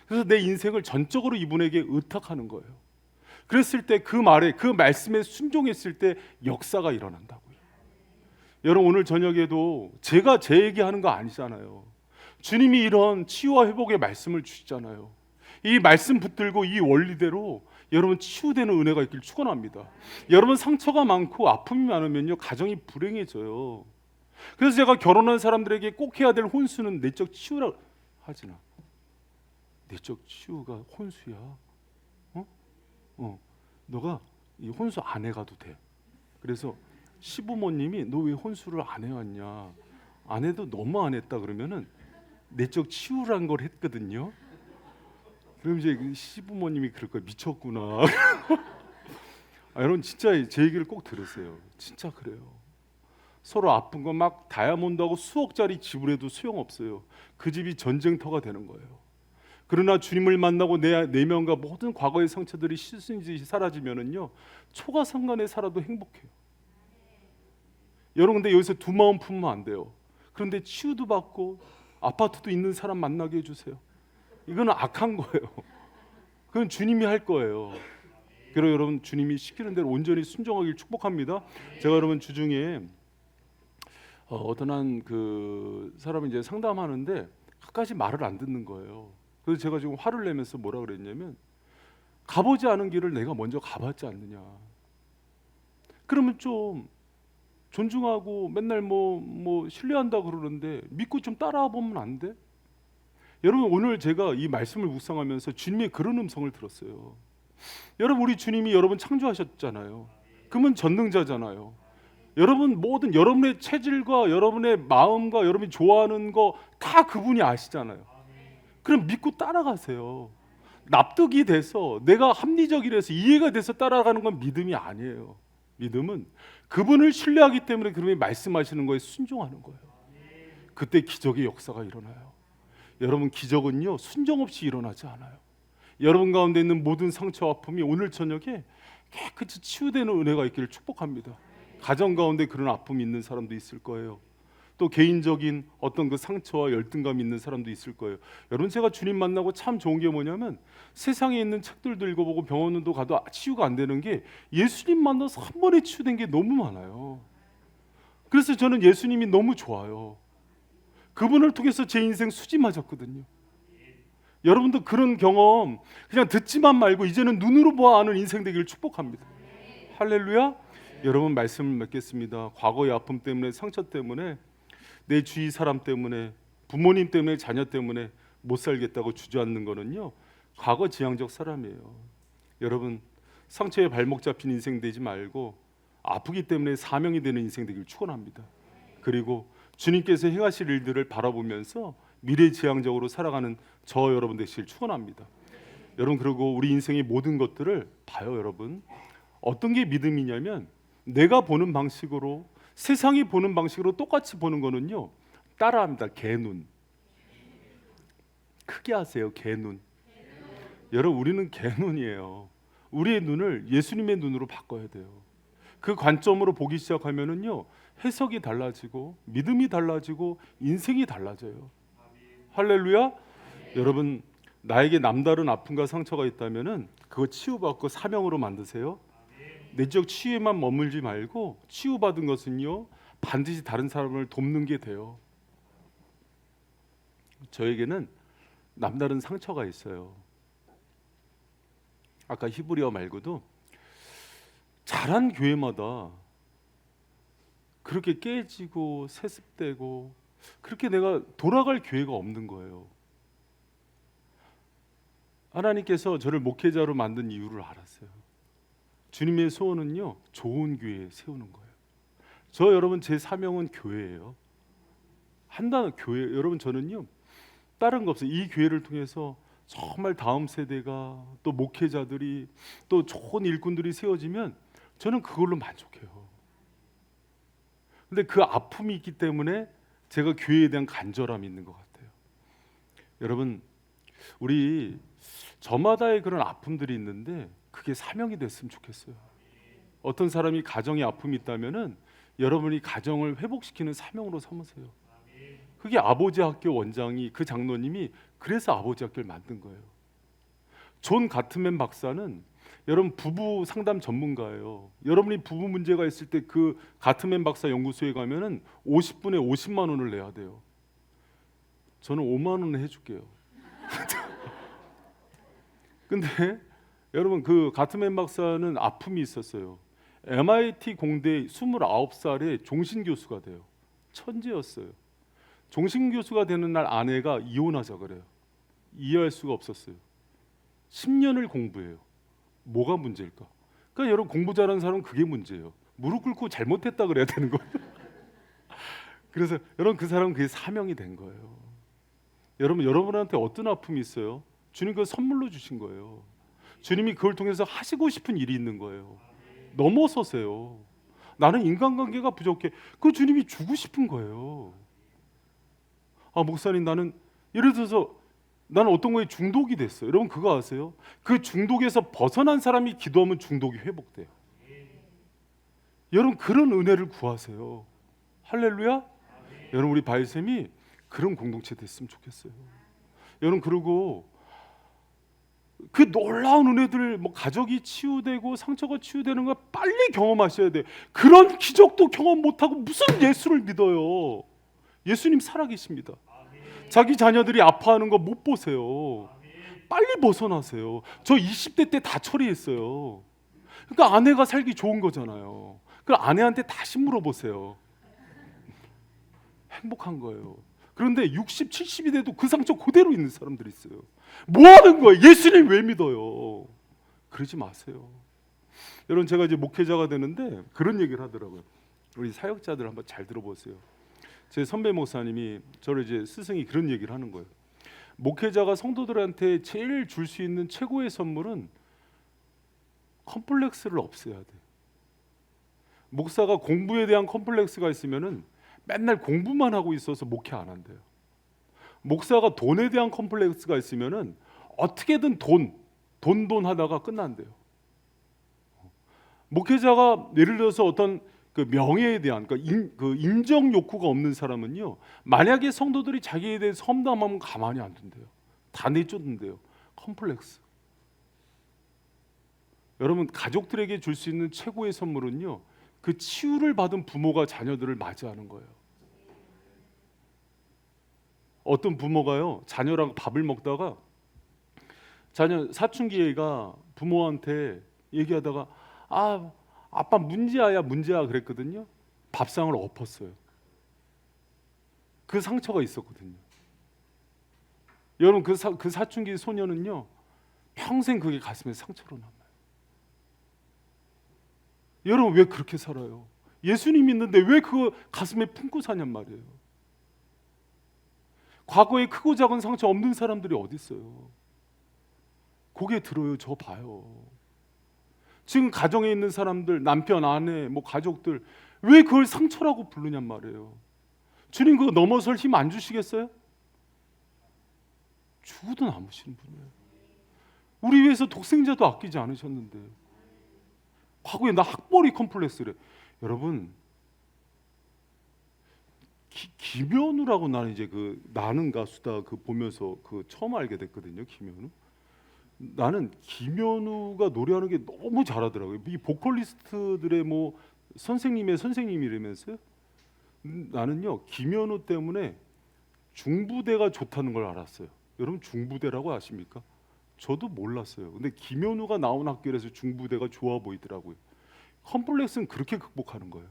A: 그래서 내 인생을 전적으로 이분에게 의탁하는 거예요. 그랬을 때 그 말에, 그 말씀에 순종했을 때 역사가 일어난다고요. 여러분, 오늘 저녁에도 제가 제 얘기하는 거 아니잖아요. 주님이 이런 치유와 회복의 말씀을 주시잖아요. 이 말씀 붙들고 이 원리대로 여러분 치유되는 은혜가 있길 축원합니다. 여러분, 상처가 많고 아픔이 많으면요, 가정이 불행해져요. 그래서 제가 결혼한 사람들에게 꼭 해야 될 혼수는 내적 치유라 하지나. 내적 치유가 혼수야? 너가 이 혼수 안 해가도 돼. 그래서 시부모님이 너 왜 혼수를 안 해왔냐, 안 해도 너무 안 했다 그러면은 내적 치유란 걸 했거든요. 그럼 이제 시부모님이 그럴 거야, 미쳤구나. 여러분 진짜 제 얘기를 꼭 들으세요. 진짜 그래요. 서로 아픈 거 막 다이아몬드하고 수억짜리 지불해도 소용없어요. 그 집이 전쟁터가 되는 거예요. 그러나 주님을 만나고 내 내면과 모든 과거의 상처들이 씻은듯이 사라지면은요, 초가상간에 살아도 행복해요. 여러분, 근데 여기서 두 마음 품으면 안 돼요. 그런데 치유도 받고 아파트도 있는 사람 만나게 해주세요. 이거는 악한 거예요. 그건 주님이 할 거예요. 그리고 여러분, 주님이 시키는 대로 온전히 순종하길 축복합니다. 제가 여러분 주중에 어떤 한 그 사람이 이제 상담하는데 끝까지 말을 안 듣는 거예요. 그래서 제가 지금 화를 내면서 뭐라 그랬냐면, 가보지 않은 길을 내가 먼저 가봤지 않느냐. 그러면 좀 존중하고 맨날 뭐 신뢰한다 그러는데 믿고 좀 따라와 보면 안 돼? 여러분, 오늘 제가 이 말씀을 묵상하면서 주님의 그런 음성을 들었어요. 여러분, 우리 주님이 여러분 창조하셨잖아요. 그러면 전능자잖아요. 여러분 모든 여러분의 체질과 여러분의 마음과 여러분이 좋아하는 거 다 그분이 아시잖아요. 그럼 믿고 따라가세요. 납득이 돼서 내가 합리적이라서 이해가 돼서 따라가는 건 믿음이 아니에요. 믿음은 그분을 신뢰하기 때문에 그분이 말씀하시는 거에 순종하는 거예요. 그때 기적의 역사가 일어나요. 여러분, 기적은요 순종 없이 일어나지 않아요. 여러분 가운데 있는 모든 상처 아픔이 오늘 저녁에 깨끗이 치유되는 은혜가 있기를 축복합니다. 가정 가운데 그런 아픔이 있는 사람도 있을 거예요. 또 개인적인 어떤 그 상처와 열등감이 있는 사람도 있을 거예요. 여러분, 제가 주님 만나고 참 좋은 게 뭐냐면, 세상에 있는 책들도 읽어보고 병원도 가도 치유가 안 되는 게 예수님 만나서 한 번에 치유된 게 너무 많아요. 그래서 저는 예수님이 너무 좋아요. 그분을 통해서 제 인생 수지 맞았거든요. 여러분도 그런 경험 그냥 듣지만 말고 이제는 눈으로 보아 아는 인생 되기를 축복합니다. 할렐루야. 여러분, 말씀을 맺겠습니다. 과거의 아픔 때문에, 상처 때문에, 내 주위 사람 때문에, 부모님 때문에, 자녀 때문에 못 살겠다고 주저앉는 거는요, 과거 지향적 사람이에요. 여러분, 상처에 발목 잡힌 인생 되지 말고 아프기 때문에 사명이 되는 인생 되기를 축원합니다. 그리고 주님께서 행하실 일들을 바라보면서 미래지향적으로 살아가는 저 여러분 되시길 축원합니다. 여러분, 그리고 우리 인생의 모든 것들을 봐요. 여러분, 어떤 게 믿음이냐면, 내가 보는 방식으로, 세상이 보는 방식으로 똑같이 보는 거는요 따라합니다. 개눈. 크게 하세요. 개눈. 여러분, 우리는 개눈이에요. 우리의 눈을 예수님의 눈으로 바꿔야 돼요. 그 관점으로 보기 시작하면은요 해석이 달라지고 믿음이 달라지고 인생이 달라져요. 할렐루야. 여러분, 나에게 남다른 아픔과 상처가 있다면은 그거 치유받고 사명으로 만드세요. 내적 치유에만 머물지 말고 치유받은 것은요 반드시 다른 사람을 돕는 게 돼요. 저에게는 남다른 상처가 있어요. 아까 히브리어 말고도 잘한 교회마다 그렇게 깨지고 세습되고 그렇게 내가 돌아갈 교회가 없는 거예요. 하나님께서 저를 목회자로 만든 이유를 알았어요. 주님의 소원은요 좋은 교회 세우는 거예요. 여러분, 제 사명은 교회예요. 한다는 교회. 여러분, 저는요 다른 거 없어요. 이 교회를 통해서 정말 다음 세대가, 또 목회자들이, 또 좋은 일꾼들이 세워지면 저는 그걸로 만족해요. 근데 그 아픔이 있기 때문에 제가 교회에 대한 간절함이 있는 것 같아요. 여러분, 우리 저마다의 그런 아픔들이 있는데 그게 사명이 됐으면 좋겠어요. 어떤 사람이 가정에 아픔이 있다면은 여러분이 가정을 회복시키는 사명으로 삼으세요. 그게 아버지 학교 원장이, 그 장로님이 그래서 아버지 학교를 만든 거예요. 존 가트맨 박사는 여러분 부부 상담 전문가예요. 여러분이 부부 문제가 있을 때 그 가트맨 박사 연구소에 가면은 50분에 50만 원을 내야 돼요. 저는 5만 원을 해줄게요. 근데 여러분, 그 가트맨 박사는 아픔이 있었어요. MIT 공대 29살에 종신 교수가 돼요. 천재였어요. 종신 교수가 되는 날 아내가 이혼하자 그래요. 이해할 수가 없었어요. 10년을 공부해요. 뭐가 문제일까? 그러니까 여러분, 공부 잘하는 사람은 그게 문제예요. 무릎 꿇고 잘못했다 그래야 되는 거예요. 그래서 여러분, 그 사람은 그게 사명이 된 거예요. 여러분, 여러분한테 어떤 아픔이 있어요? 주님 그걸 선물로 주신 거예요. 주님이 그걸 통해서 하시고 싶은 일이 있는 거예요. 넘어서세요. 나는 인간관계가 부족해. 그 주님이 주고 싶은 거예요. 아, 목사님, 나는 예를 들어서 나는 어떤 거에 중독이 됐어요. 여러분 그거 아세요? 그 중독에서 벗어난 사람이 기도하면 중독이 회복돼요. 여러분 그런 은혜를 구하세요. 할렐루야. 여러분 우리 바이쌤이 그런 공동체 됐으면 좋겠어요. 여러분 그리고 그 놀라운 은혜들, 뭐 가족이 치유되고 상처가 치유되는 거 빨리 경험하셔야 돼. 그런 기적도 경험 못하고 무슨 예수를 믿어요? 예수님 살아계십니다. 자기 자녀들이 아파하는 거 못 보세요. 빨리 벗어나세요. 저 20대 때 다 처리했어요. 그러니까 아내가 살기 좋은 거잖아요. 그럼 아내한테 다시 물어보세요. 행복한 거예요. 그런데 60, 70이 돼도 그 상처 그대로 있는 사람들이 있어요. 뭐 하는 거예요? 예수님 왜 믿어요? 그러지 마세요. 여러분 제가 이제 목회자가 되는데 그런 얘기를 하더라고요. 우리 사역자들 한번 잘 들어보세요. 제 선배 목사님이 저를 이제 스승이 그런 얘기를 하는 거예요. 목회자가 성도들한테 제일 줄 수 있는 최고의 선물은 컴플렉스를 없애야 돼. 목사가 공부에 대한 컴플렉스가 있으면은 맨날 공부만 하고 있어서 목회 안 한대요. 목사가 돈에 대한 컴플렉스가 있으면은 어떻게든 돈 하다가 끝난대요. 목회자가 예를 들어서 어떤 그 명예에 대한 그 인정 욕구가 없는 사람은요, 만약에 성도들이 자기에 대해 험담하면 가만히 안 둔대요. 다 내쫓는데요. 컴플렉스. 여러분 가족들에게 줄 수 있는 최고의 선물은요, 그 치유를 받은 부모가 자녀들을 맞이하는 거예요. 어떤 부모가요, 자녀랑 밥을 먹다가 자녀 사춘기 애가 부모한테 얘기하다가 아빠 문제야 그랬거든요. 밥상을 엎었어요. 그 상처가 있었거든요. 여러분 그 사춘기 소녀는요, 평생 그게 가슴에 상처로 남아요. 여러분 왜 그렇게 살아요? 예수님 믿는데 왜 그거 가슴에 품고 사냔 말이에요. 과거에 크고 작은 상처 없는 사람들이 어디 있어요? 고개 들어요. 저 봐요. 지금 가정에 있는 사람들, 남편, 아내, 뭐 가족들 왜 그걸 상처라고 부르냔 말이에요. 주님 그거 넘어설 힘 안 주시겠어요? 죽어도 남으시는 분이에요. 우리 위해서 독생자도 아끼지 않으셨는데 과거에 나 학벌이 컴플렉스래. 여러분 김현우라고 나는 이제 그 나는 가수다 그 보면서 그 처음 알게 됐거든요. 김현우. 나는 김현우가 노래하는 게 너무 잘하더라고요. 이 보컬리스트들의 뭐 선생님의 선생님이라면서요. 나는요 김현우 때문에 중부대가 좋다는 걸 알았어요. 여러분 중부대라고 아십니까? 저도 몰랐어요. 근데 김현우가 나온 학교에서 중부대가 좋아 보이더라고요. 컴플렉스는 그렇게 극복하는 거예요.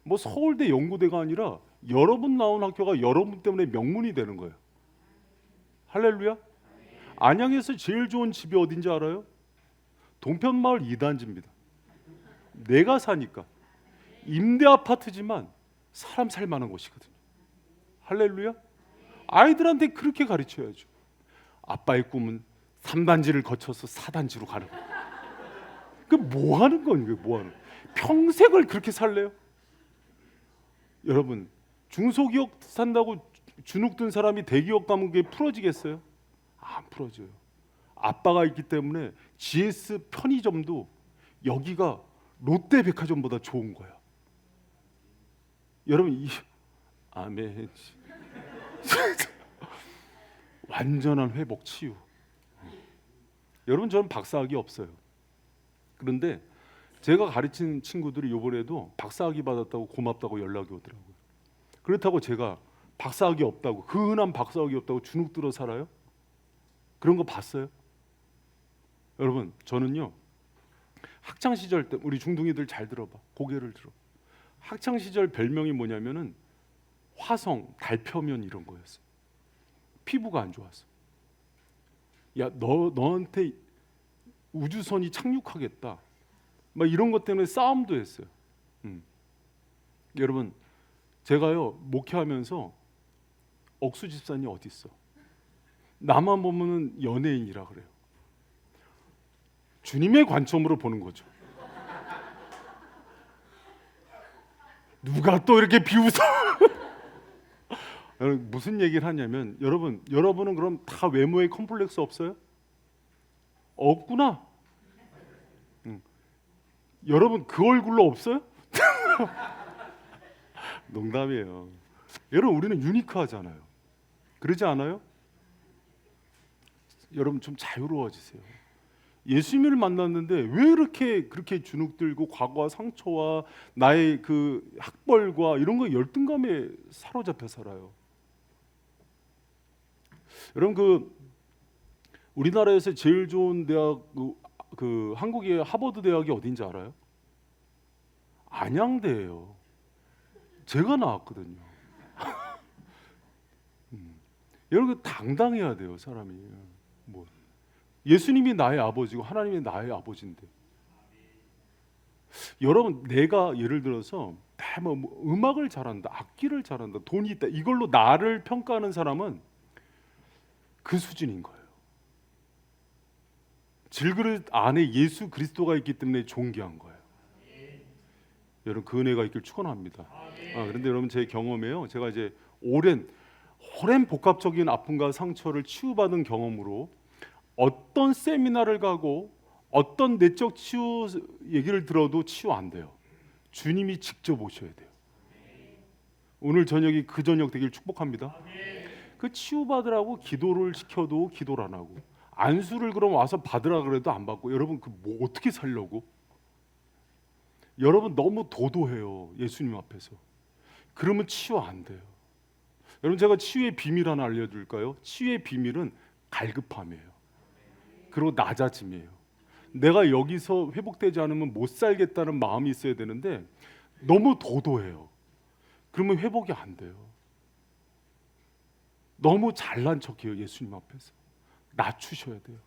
A: 뭐 서울대 연구대가 아니라 여러분 나온 학교가 여러분 때문에 명문이 되는 거예요. 할렐루야. 안양에서 제일 좋은 집이 어딘지 알아요? 동편마을 2단지입니다. 내가 사니까 임대 아파트지만 사람 살 만한 곳이거든요. 할렐루야. 아이들한테 그렇게 가르쳐야죠. 아빠의 꿈은 3단지를 거쳐서 4단지로 가는 거예요. 그 뭐 하는 거예요? 뭐 하는? 평생을 그렇게 살래요? 여러분 중소기업 산다고 주눅 든 사람이 대기업 가면 그게 풀어지겠어요? 안 풀어져요. 아빠가 있기 때문에 GS 편의점도 여기가 롯데백화점보다 좋은 거야. 여러분 아멘. 완전한 회복 치유. 여러분 저는 박사학위 없어요. 그런데 제가 가르친 친구들이 이번에도 박사학위 받았다고 고맙다고 연락이 오더라고요. 그렇다고 제가 박사학위 없다고 그 흔한 박사학위 없다고 주눅 들어 살아요? 그런 거 봤어요? 여러분 저는요 학창 시절 때 우리 중둥이들 잘 들어봐. 고개를 들어. 학창 시절 별명이 뭐냐면은 화성, 달표면 이런 거였어요. 피부가 안 좋았어. 야, 너한테 우주선이 착륙하겠다. 막 이런 것 때문에 싸움도 했어요. 여러분, 제가요 목회하면서 억수 집사님 어디 있어? 나만 보면은 연예인이라 그래요. 주님의 관점으로 보는 거죠. 누가 또 이렇게 비웃어? 여러분, 무슨 얘기를 하냐면 여러분은 그럼 다 외모에 컴플렉스 없어요? 없구나. 여러분 그 얼굴로 없어요? 농담이에요. 여러분 우리는 유니크하잖아요. 그러지 않아요? 여러분 좀 자유로워지세요. 예수님을 만났는데 왜 그렇게 주눅 들고 과거와 상처와 나의 그 학벌과 이런 거 열등감에 사로잡혀 살아요. 여러분 그 우리나라에서 제일 좋은 대학 그 한국의 하버드 대학이 어딘지 알아요? 안양대예요. 제가 나왔거든요. 여러분 당당해야 돼요, 사람이. 뭐 예수님이 나의 아버지고 하나님이 나의 아버지인데. 여러분 내가 예를 들어서 뭐 음악을 잘한다, 악기를 잘한다, 돈이 있다 이걸로 나를 평가하는 사람은 그 수준인 거예요. 질그릇 안에 예수 그리스도가 있기 때문에 존귀한 거예요. 여러분 그 은혜가 있길 축원합니다. 그런데 여러분 제 경험에요. 제가 이제 오랜 복합적인 아픔과 상처를 치유받은 경험으로 어떤 세미나를 가고 어떤 내적 치유 얘기를 들어도 치유 안 돼요. 주님이 직접 오셔야 돼요. 오늘 저녁이 그 저녁 되길 축복합니다. 그 치유받으라고 기도를 시켜도 기도를 안 하고 안수를 그럼 와서 받으라 그래도 안 받고 여러분 그 뭐 어떻게 살려고? 여러분 너무 도도해요. 예수님 앞에서. 그러면 치유 안 돼요. 여러분 제가 치유의 비밀 하나 알려드릴까요? 치유의 비밀은 갈급함이에요. 그리고 낮아짐이에요. 내가 여기서 회복되지 않으면 못 살겠다는 마음이 있어야 되는데 너무 도도해요. 그러면 회복이 안 돼요. 너무 잘난 척해요. 예수님 앞에서. 낮추셔야 돼요.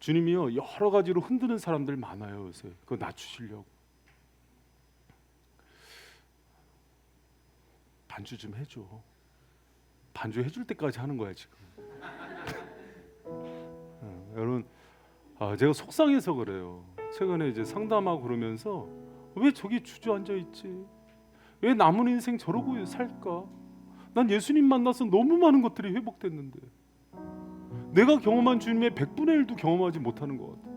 A: 주님이요 여러 가지로 흔드는 사람들 많아요. 요새 그거 낮추시려고. 반주 좀 해줘. 반주 해줄 때까지 하는 거야 지금. 여러분 제가 속상해서 그래요. 최근에 이제 상담하고 그러면서 왜 저기 주저앉아 있지? 왜 남은 인생 저러고 살까? 난 예수님 만나서 너무 많은 것들이 회복됐는데 내가 경험한 주님의 100분의 1도 경험하지 못하는 것 같아요.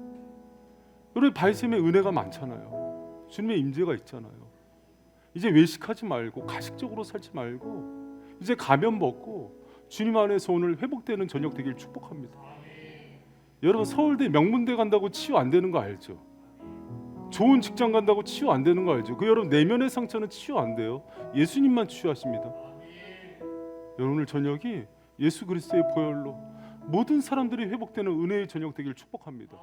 A: 여러분 바이셈의 은혜가 많잖아요. 주님의 임재가 있잖아요. 이제 외식하지 말고 가식적으로 살지 말고 이제 가면 벗고 주님 안에서 오늘 회복되는 저녁 되길 축복합니다. 여러분 서울대 명문대 간다고 치유 안 되는 거 알죠? 좋은 직장 간다고 치유 안 되는 거 알죠? 그 여러분 내면의 상처는 치유 안 돼요. 예수님만 치유하십니다. 여러분 오늘 저녁이 예수 그리스도의 보혈로 모든 사람들이 회복되는 은혜의 저녁 되길 축복합니다.